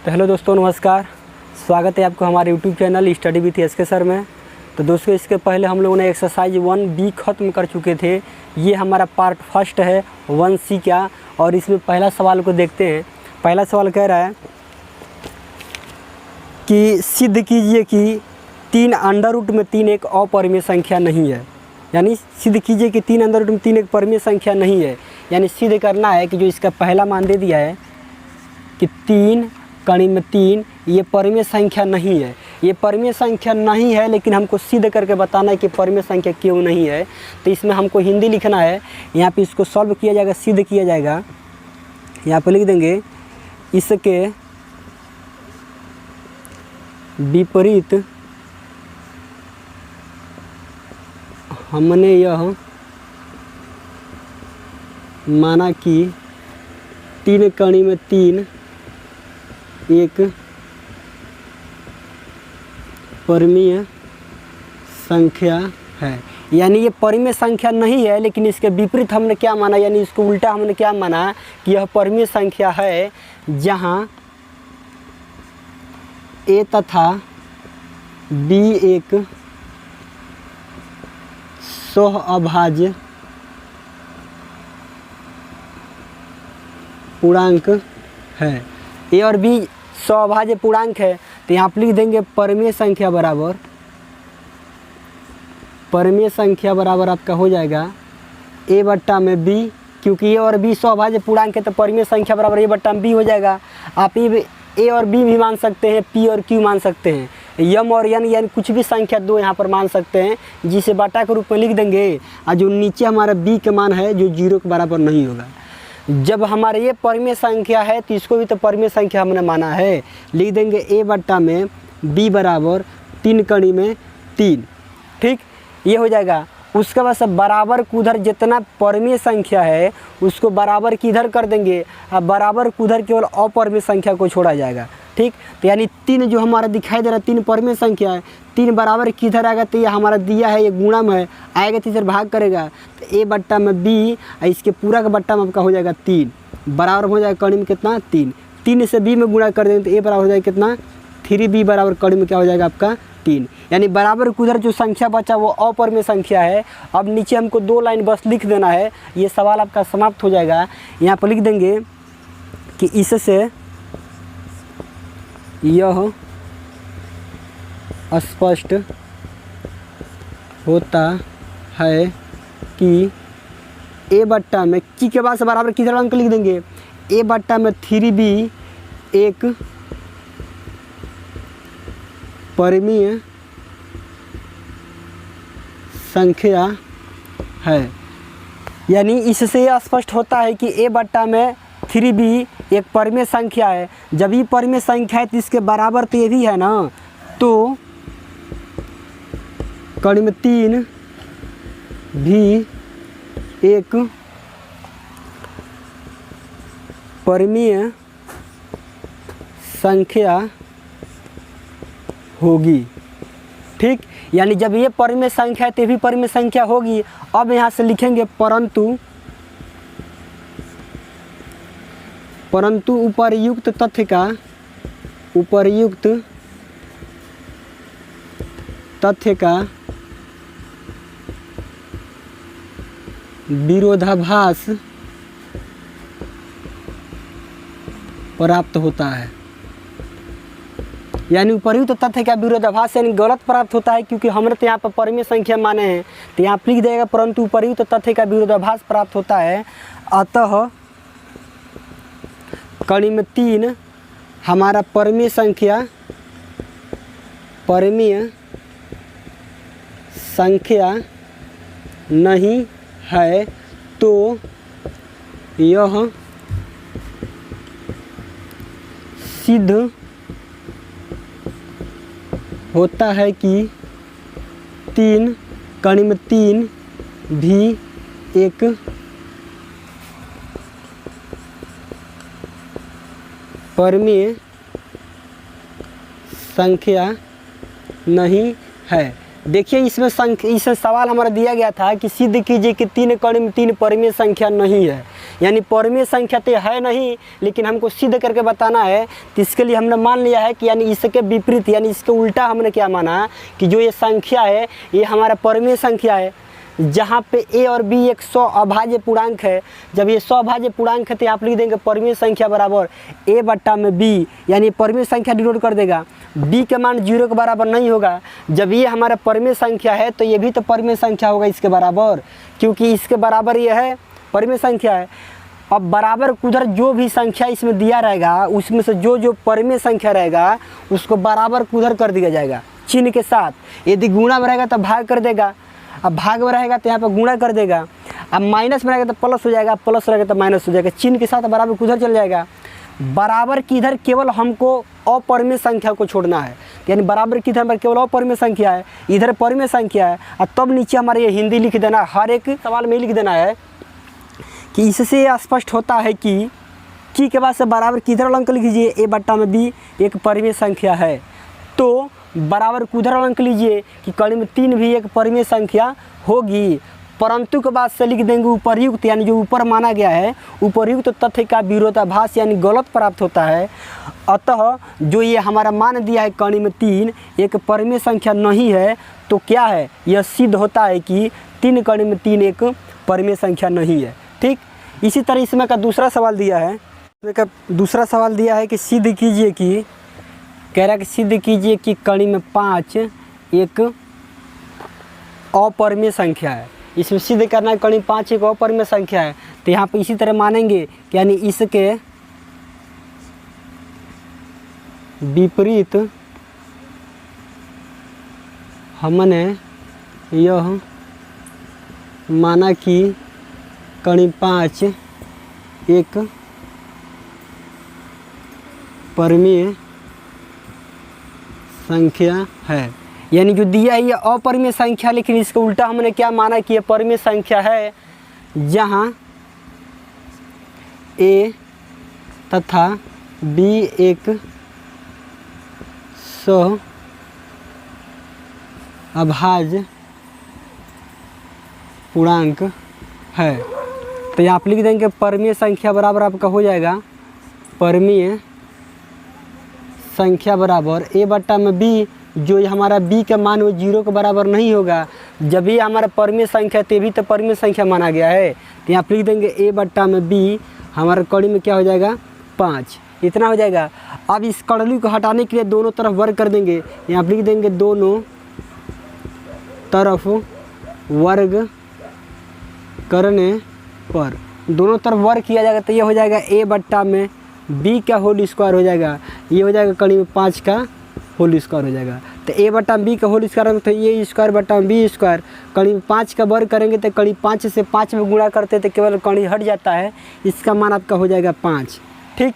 तो हेलो दोस्तों, नमस्कार। स्वागत है आपको हमारे YouTube channel study with S के सर में। तो दोस्तों, इसके पहले हम लोगों ने एक्सरसाइज 1B ख़त्म कर चुके थे। ये हमारा पार्ट फर्स्ट है 1C का, और इसमें पहला सवाल को देखते हैं। पहला सवाल कह रहा है कि सिद्ध कीजिए कि 3 अंडर रूट में 3 एक अपरिमेय संख्या नहीं है। यानी सिद्ध कीजिए कि 3 अंडर रूट में 3 एक परिमेय संख्या नहीं है। यानी सिद्ध करना है कि जो इसका पहला मान दे दिया है कि 3 कड़ी में 3 ये परिमेय संख्या नहीं है। ये परिमेय संख्या नहीं है, लेकिन हमको सिद्ध करके बताना है कि परिमेय संख्या क्यों नहीं है। तो इसमें हमको हिंदी लिखना है। यहाँ पे इसको सॉल्व किया जाएगा, सिद्ध किया जाएगा। यहाँ पे लिख देंगे, इसके विपरीत हमने यह माना कि 3 कड़ी में 3 एक परिमेय संख्या है। यानी ये परिमेय संख्या नहीं है, लेकिन इसके विपरीत हमने क्या माना, यानी इसको उल्टा हमने क्या माना कि यह परिमेय संख्या है जहाँ ए तथा बी एक सहअभाज्य पूर्णांक है। ए और बी सहअभाज्य पूर्णांक है। तो यहाँ पर लिख देंगे परिमेय संख्या बराबर आपका हो जाएगा ए बट्टा में बी, क्योंकि ए और बी सहअभाज्य पूर्णांक है तो परिमेय संख्या बराबर ए बट्टा में बी हो जाएगा। आप ए और बी भी मान सकते हैं, पी और क्यू मान सकते हैं, यम और एन यानी कुछ भी संख्या 2 यहाँ पर मान सकते हैं, जिसे बट्टा के रूप में लिख देंगे। और जो नीचे हमारा बी का मान है जो 0 के बराबर नहीं होगा। जब हमारे ये परिमेय संख्या है तो इसको भी तो परिमेय संख्या हमने माना है। लिख देंगे ए बट्टा में बी बराबर 3 कड़ी में 3। ठीक, ये हो जाएगा। उसके बाद सब बराबर को उधर जितना परिमेय संख्या है उसको बराबर की इधर कर देंगे, अब बराबर को उधर केवल अपरिमेय संख्या को छोड़ा जाएगा। ठीक, तो यानी 3 जो हमारा दिखाई दे रहा है 3 परिमेय संख्या है, 3 बराबर किधर आएगा तो ये हमारा दिया है, ये गुणा में है, आएगा तो इधर भाग करेगा। तो ए बट्टा में बी, इसके पूरा का बट्टा में आपका हो जाएगा 3, बराबर हो जाएगा कड़ी में कितना 3। 3 से बी में गुणा कर देंगे तो ए बराबर हो जाएगा कितना 3b बराबर कड़ी में क्या हो जाएगा आपका 3। यानी बराबर उधर जो संख्या बचा वो अपरिमेय संख्या है। अब नीचे हमको 2 लाइन बस लिख देना है, ये सवाल आपका समाप्त हो जाएगा। यहाँ पर लिख देंगे कि इससे यह स्पष्ट होता है कि ए बट्टा में की के बाद से बराबर किधर अंक लिख देंगे, ए बट्टा में 3b एक परिमेय संख्या है। यानी इससे यह स्पष्ट होता है कि ए बट्टा में 3b एक परिमेय संख्या है। जब ये परिमेय संख्या है तो इसके बराबर तो ये भी है ना, तो कड़ी में 3 भी एक परिमेय संख्या होगी। ठीक, यानी जब ये परिमेय संख्या है तो भी परिमेय संख्या होगी। अब यहाँ से लिखेंगे परंतु उपर्युक्त तथ्य का विरोधाभास प्राप्त होता है। यानी उपर्युक्त तथ्य का विरोधाभास यानी गलत प्राप्त होता है, क्योंकि हमने तो यहाँ पर परिमेय संख्या माने हैं। तो यहाँ लिख देगा परंतु उपर्युक्त तथ्य का विरोधाभास प्राप्त होता है। अतः कड़ी में 3 हमारा परिमेय संख्या नहीं है, तो यह सिद्ध होता है कि 3 कड़ी में 3 भी एक परिमेय संख्या नहीं है। देखिए इसमें इस सवाल हमारा दिया गया था कि सिद्ध कीजिए कि 3 कड़ी में 3 परिमेय संख्या नहीं है, यानी परिमेय संख्या तो है नहीं लेकिन हमको सिद्ध करके बताना है। तो इसके लिए हमने मान लिया है कि यानी इसके विपरीत यानी इसके उल्टा हमने क्या माना कि जो ये संख्या है ये हमारा परिमेय संख्या है, जहाँ पे a और b एक 100 अभाज्य पूर्णांक है। जब ये 100 अभाज्य पूर्णांक है तो आप लिख देंगे परिमेय संख्या बराबर a बट्टा में b, यानी परिमेय संख्या डिनोट कर देगा। b के मान 0 के बराबर नहीं होगा। जब ये हमारा परिमेय संख्या है तो ये भी तो परिमेय संख्या होगा इसके बराबर, क्योंकि इसके बराबर ये है परिमेय संख्या है। अब बराबर उधर जो भी संख्या इसमें दिया रहेगा उसमें से जो परिमेय संख्या रहेगा उसको बराबर उधर कर दिया जाएगा चिन्ह के साथ। यदि गुणा में रहेगा तो भाग कर देगा, अब भाग में रहेगा तो यहाँ पर गुणा कर देगा, अब माइनस में रहेगा तो प्लस हो जाएगा, प्लस रहेगा तो माइनस हो जाएगा, चिन्ह के साथ बराबर उधर चल जाएगा। बराबर की इधर केवल हमको अपरिमेय संख्या को छोड़ना है, यानी बराबर की इधर केवल अपरिमेय संख्या है, इधर परिमेय संख्या है, और तब नीचे हमारे ये हिंदी लिख देना, हर एक सवाल में लिख देना है कि इससे स्पष्ट होता है कि के बाद से बराबर किधर अंक लिख लीजिए a बट्टा में b एक परिमेय संख्या है, तो बराबर कुधर अंक लीजिए कि कड़ी में 3 भी एक परिमेय संख्या होगी, परंतु के बाद से लिख देंगे उपर्युक्त, यानी जो ऊपर माना गया है उपर्युक्त तथ्य का विरोधाभास यानी गलत प्राप्त होता है। अतः जो ये हमारा मान दिया है कड़ी में 3 एक परिमेय संख्या नहीं है, तो क्या है यह सिद्ध होता है कि 3 कड़ी में 3 एक परिमेय संख्या नहीं है। ठीक, इसी तरह इसमें का दूसरा सवाल दिया है, इसमें का दूसरा सवाल दिया है कि सिद्ध कीजिए कि कह रहा है कि सिद्ध कीजिए कि कड़ी में 5 एक अपरिमेय संख्या है। इसमें सिद्ध करना है कड़ी 5 एक अपरिमेय संख्या है, तो यहाँ पे इसी तरह मानेंगे कि यानी इसके विपरीत हमने यह माना कि कड़ी 5 एक परिमेय संख्या है, यानी जो दिया है ये अपरिमेय संख्या, लेकिन इसका उल्टा हमने क्या माना कि ये परिमेय संख्या है, जहाँ a तथा b एक सह अभाज्य पूर्णांक है। तो यहाँ आप लिख देंगे परिमेय संख्या बराबर आपका हो जाएगा परिमेय संख्या बराबर a बट्टा में b, जो हमारा b का मान वो 0 के बराबर नहीं होगा। जब ये हमारा परिमेय संख्या तो भी तो परिमेय संख्या माना गया है, तो यहाँ लिख देंगे a बट्टा में b, हमारा कड़ी में क्या हो जाएगा 5, इतना हो जाएगा। अब इस कड़ली को हटाने के लिए दोनों तरफ वर्ग कर देंगे, यहाँ लिख देंगे दोनों तरफ वर्ग करने पर दोनों तरफ वर्ग किया जाएगा तो ये हो जाएगा a बट्टा में b का होल स्क्वायर हो जाएगा, ये हो जाएगा कड़ी में 5 का होल स्क्वायर हो जाएगा। तो a बट्टा b का होल स्क्वायर तो ये स्क्वायर बट्टा में b स्क्वायर, कड़ी में 5 का वर्ग करेंगे तो कड़ी 5 से 5 में गुणा करते तो केवल कड़ी हट जाता है, इसका मान आपका हो जाएगा 5। ठीक,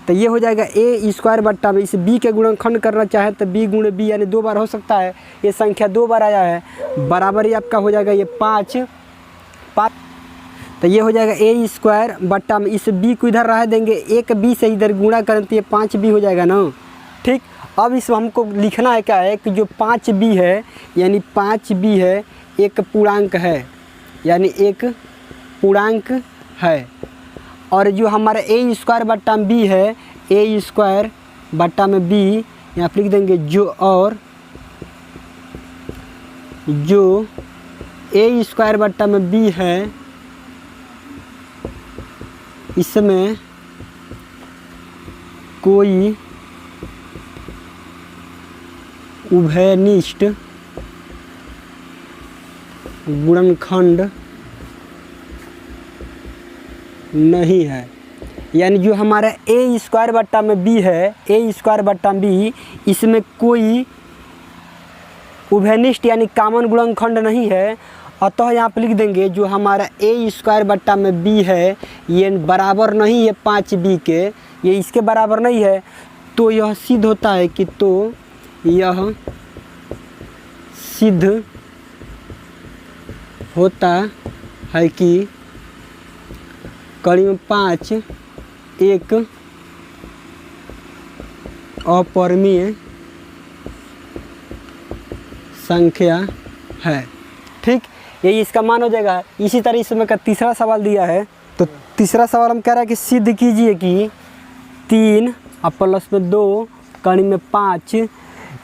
तो ये हो जाएगा a स्क्वायर बट्टा में इस b के गुणनखंड करना चाहे तो b गुणे b यानी 2 बार हो सकता है, ये संख्या 2 बार आया है, बराबर ही आपका हो जाएगा ये 5। तो ये हो जाएगा a स्क्वायर बट्टा में इस b को इधर रह देंगे, एक b से इधर गुणा करें तो ये 5b हो जाएगा ना। ठीक, अब इसमें हमको लिखना है क्या है कि जो 5b है यानी 5b है एक पूर्णांक है, यानी एक पूर्णांक है, और जो हमारा a स्क्वायर बट्टा में b है a स्क्वायर बट्टा में b, यहाँ लिख देंगे जो a स्क्वायर बट्टा में b है इसमें कोई उभयनिष्ठ गुणनखंड नहीं है, यानी जो हमारा a स्क्वायर बट्टा में b है a स्क्वायर बट्टा में b इसमें कोई उभयनिष्ठ यानी कॉमन गुणनखंड नहीं है। अतः यहाँ पर लिख देंगे जो हमारा a स्क्वायर बट्टा में b है ये बराबर नहीं है 5b के, ये इसके बराबर नहीं है, तो यह सिद्ध होता है कि यह सिद्ध होता है कि कड़ी में 5 एक अपरिमेय संख्या है। ठीक, यही इसका मान हो जाएगा। इसी तरह इसमें का तीसरा सवाल दिया है, तो तीसरा सवाल हम कह रहे हैं कि सिद्ध कीजिए कि 3 और प्लस में 2 कड़ी में 5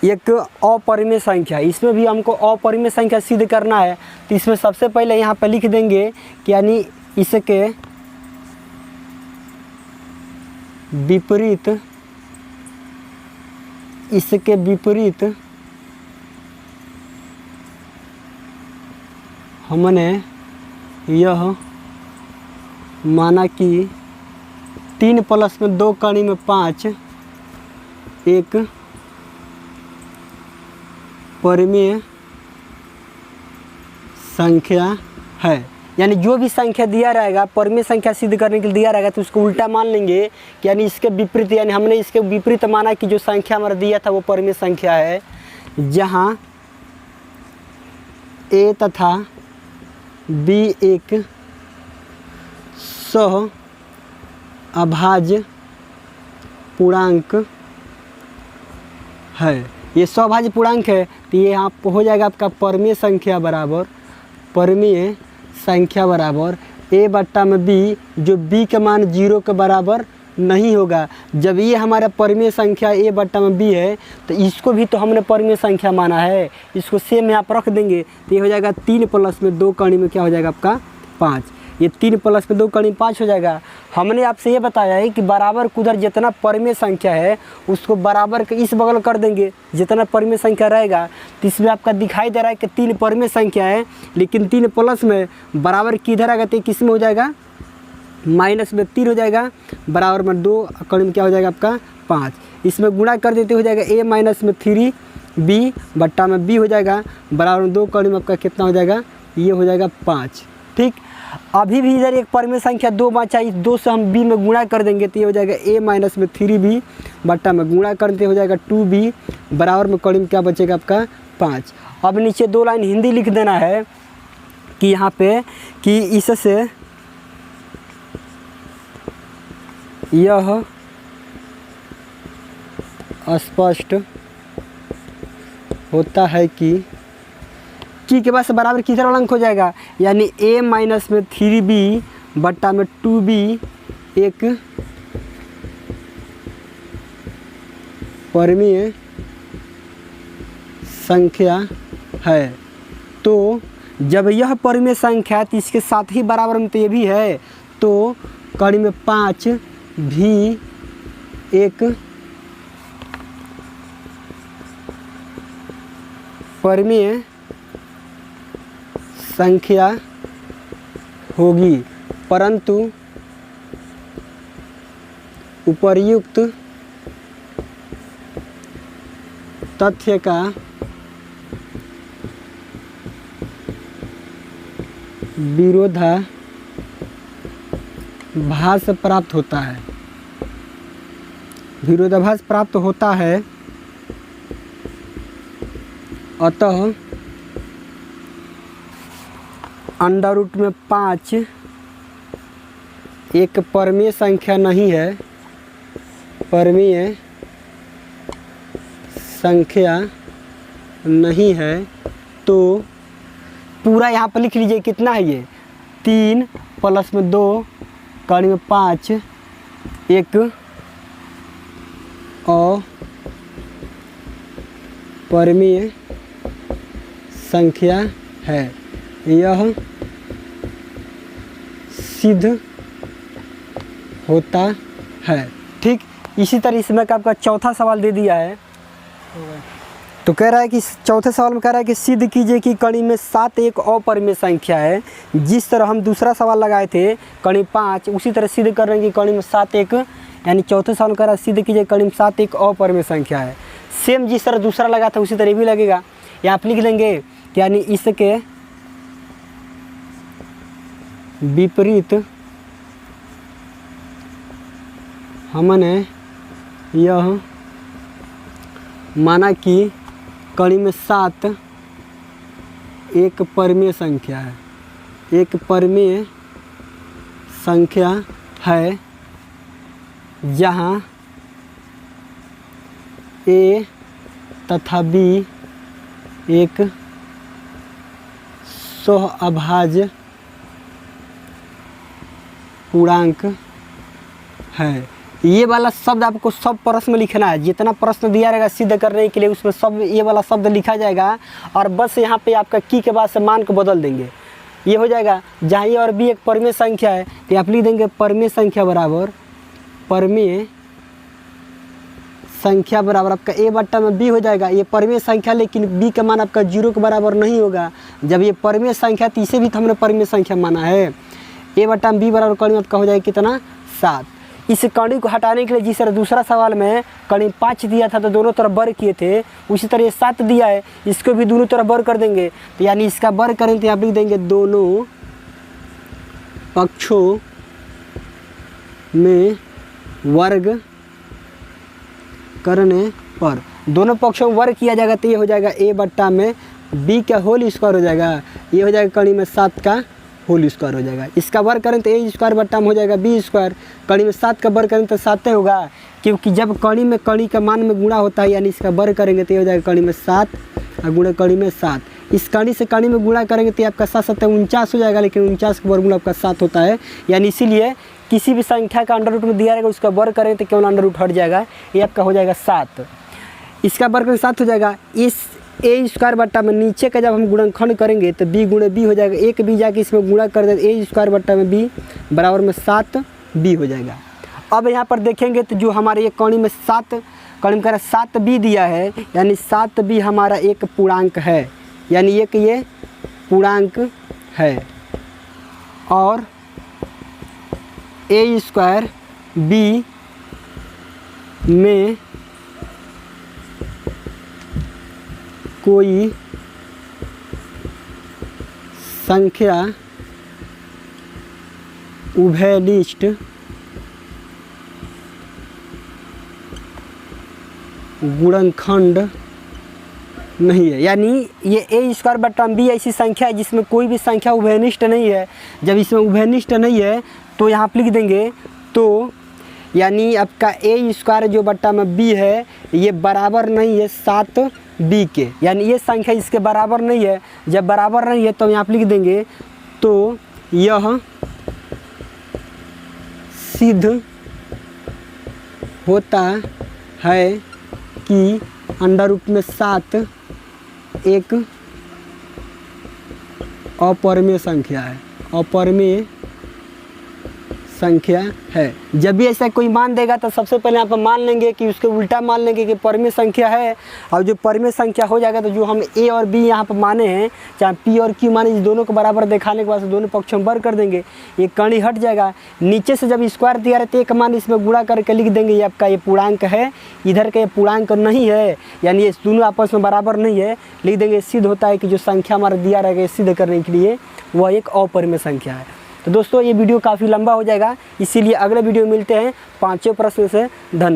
एक अपरिमेय संख्या। इसमें भी हमको अपरिमेय संख्या सिद्ध करना है। तो इसमें सबसे पहले यहाँ पर लिख देंगे कि यानी इसके विपरीत, इसके विपरीत हमने यह माना कि 3 प्लस में 2 कड़ी में 5 एक परिमेय संख्या है। यानी जो भी संख्या दिया रहेगा, परिमेय संख्या सिद्ध करने के लिए दिया रहेगा, तो उसको उल्टा मान लेंगे कि यानी इसके विपरीत, यानी हमने इसके विपरीत माना कि जो संख्या हमारा दिया था वो परिमेय संख्या है, जहाँ a तथा b एक सह अभाज्य पूर्णांक है। ये सहभाज्य पूर्णांक है, तो ये यहाँ हो जाएगा आपका परिमेय संख्या बराबर, परिमेय संख्या बराबर a बट्टा में b, जो b का मान 0 के बराबर नहीं होगा। जब ये हमारा परिमेय संख्या a बट्टा में b है, तो इसको भी तो हमने परिमेय संख्या माना है, इसको सेम यहाँ पर रख देंगे। तो ये हो जाएगा 3 प्लस में 2 कड़ी में क्या हो जाएगा आपका 5। ये 3 प्लस में 2 कड़ी 5 हो जाएगा। हमने आपसे ये बताया है कि बराबर को उधर जितना परिमेय संख्या है उसको बराबर के इस बगल कर देंगे, जितना परिमेय संख्या रहेगा। तो इसमें आपका दिखाई दे रहा है कि 3 परिमेय संख्या है, लेकिन 3 प्लस में बराबर किधर आएगा, तो किस में हो जाएगा, माइनस में 3 हो जाएगा, बराबर में 2 कड़ी में क्या हो जाएगा आपका 5। इसमें गुणा कर देते हो जाएगा a माइनस में 3b बट्टा में b हो जाएगा, बराबर में 2 कड़ी में आपका कितना हो जाएगा, ये हो जाएगा 5। ठीक, अभी भी इधर एक परिमेय संख्या 2 बचा, इस 2 से हम b में गुणा कर देंगे, तो ये हो जाएगा a माइनस में 3b बट्टा में गुणा करते हो जाएगा 2b, बराबर में कड़ी में क्या बचेगा आपका 5। अब नीचे 2 लाइन हिंदी लिख देना है कि यहाँ पे कि इससे यह स्पष्ट होता है कि के पास बराबर किधर वाला अंक हो जाएगा, यानी a माइनस में 3b बट्टा में 2b एक परिमेय संख्या है। तो जब यह परिमेय संख्या है तो इसके साथ ही बराबर में तो ये भी है, तो कड़ी में 5 भी एक परिमेय संख्या होगी, परंतु उपर्युक्त तथ्य का विरोधाभास प्राप्त होता है, विरोधाभास प्राप्त होता है। अतः अंडर रूट में 5 एक परिमेय संख्या नहीं है, परिमेय संख्या नहीं है। तो पूरा यहाँ पर लिख लीजिए कितना है ये, 3 प्लस में 2 कड़ी में 5 एक अपरिमेय संख्या है, यह सिद्ध होता है। ठीक, इसी तरह इसमें का आपका चौथा सवाल दे दिया है। तो कह रहा है कि चौथे सवाल में कह रहा है कि सिद्ध कीजिए कि कड़ी में 7 एक अपरिमेय संख्या है। जिस तरह हम दूसरा सवाल लगाए थे कड़ी 5, उसी तरह सिद्ध कर रहे हैं कि कड़ी में 7 एक, यानी चौथे सवाल में कह रहा है सिद्ध कीजिए कड़ी में 7 एक अपरिमेय संख्या है। सेम जिस तरह दूसरा लगा था उसी तरह भी लगेगा। या आप लिख लेंगे कि यानी इसके विपरीत हमने यह माना कि कड़ी में 7 एक परिमेय संख्या है, एक परिमेय संख्या है, जहाँ a तथा b एक सहअभाज्य पूर्णांक है। ये वाला शब्द आपको सब प्रश्न में लिखना है, जितना प्रश्न दिया रहेगा सिद्ध करने के लिए उसमें सब ये वाला शब्द लिखा जाएगा और बस यहाँ पे आपका की के बाद से मान को बदल देंगे, ये हो जाएगा। जहाँ ये और बी एक परिमेय संख्या है तो आप लिख देंगे परिमेय संख्या बराबर परिमेय संख्या बराबर आपका ए बट्टा में बी हो जाएगा। ये परिमेय संख्या लेकिन बी का मान आपका 0 के बराबर नहीं होगा। जब ये परिमेय संख्या तो इसे भी तो हमने परिमेय संख्या माना है। ए बट्टा में बी बराबर कड़ी आपका हो जाएगा कितना 7। इस कड़ी को हटाने के लिए जिस तरह दूसरा सवाल में कड़ी 5 दिया था तो दोनों तरफ वर्ग किए थे, उसी तरह ये 7 दिया है, इसको भी दोनों तरफ वर्ग कर देंगे। तो यानी इसका वर्ग करें तो आप लिख देंगे दोनों पक्षों में वर्ग करने पर, दोनों पक्षों में वर्ग किया जाएगा तो ये हो जाएगा ए बट्टा में बी का होल स्क्वायर हो जाएगा। ये हो जाएगा कड़ी में 7 का होल स्क्वायर हो जाएगा। इसका वर्ग करें तो ए स्क्वायर बट्टा में हो जाएगा बी स्क्वायर। कड़ी में 7 का वर्ग करें तो 7 होगा, क्योंकि जब कड़ी में कड़ी का मान में गुणा होता है यानी इसका वर्ग करेंगे तो ये हो जाएगा कड़ी में 7 और गुणा कड़ी में 7। इस कड़ी से कड़ी में गुणा करेंगे तो आपका 7 7 49 हो जाएगा, लेकिन 49 का वर्गमूल आपका 7 होता है। यानी इसीलिए किसी भी संख्या का अंडर रूट में दिया रहेगा उसका वर्ग करें तो केवल अंडर रूट हट जाएगा, ये आपका हो जाएगा 7। इसका वर्ग में 7 हो जाएगा। इस ए स्क्वायर बट्टा में नीचे का जब हम गुणनखंड करेंगे तो बी गुणे बी हो जाएगा, एक बी जाके इसमें गुणा कर दे ए स्क्वायर बट्टा में बी बराबर में 7 बी हो जाएगा। अब यहाँ पर देखेंगे तो जो हमारे ये कड़ी में 7 कड़ी में 7 बी दिया है, यानी 7 बी हमारा एक पूर्णांक है, यानी एक ये पूर्णांक है। और ए स्क्वायर बी में कोई संख्या उभयनिष्ठ गुणनखंड नहीं है। यानी ये ए स्क्वायर बट्टा बी ऐसी संख्या है जिसमें कोई भी संख्या उभयनिष्ठ नहीं है। जब इसमें उभयनिष्ठ नहीं है तो यहाँ पर लिख देंगे तो यानी आपका ए स्क्वायर जो बट्टा में बी है ये बराबर नहीं है 7 बी के, यानी ये संख्या इसके बराबर नहीं है। जब बराबर नहीं है तो यहाँ पर लिख देंगे तो यह सिद्ध होता है कि अंडर रूट में 7 एक अपरिमेय संख्या है, अपरिमेय संख्या है। जब भी ऐसा कोई मान देगा तो सबसे पहले यहाँ पर मान लेंगे कि उसके उल्टा मान लेंगे कि परिमेय संख्या है, और जो परिमेय संख्या हो जाएगा तो जो हम ए और बी यहाँ पर माने हैं चाहे पी और क्यू माने, इस दोनों को बराबर दिखाने के बाद से दोनों पक्षों में वर्ग कर देंगे, ये कड़ी हट जाएगा। नीचे से जब स्क्वायर दिया रहता है एक मान इसमें गुणा करके लिख देंगे ये आपका ये पूर्णांक है, इधर का ये पूर्णांक नहीं है, यानी ये दोनों आपस में बराबर नहीं है, लिख देंगे सिद्ध होता है कि जो संख्या हमारा दिया रहेगा सिद्ध करने के लिए वह एक अपरिमेय संख्या है। तो दोस्तों ये वीडियो काफ़ी लंबा हो जाएगा, इसीलिए अगले वीडियो में मिलते हैं 5वें प्रश्न से। धन्यवाद।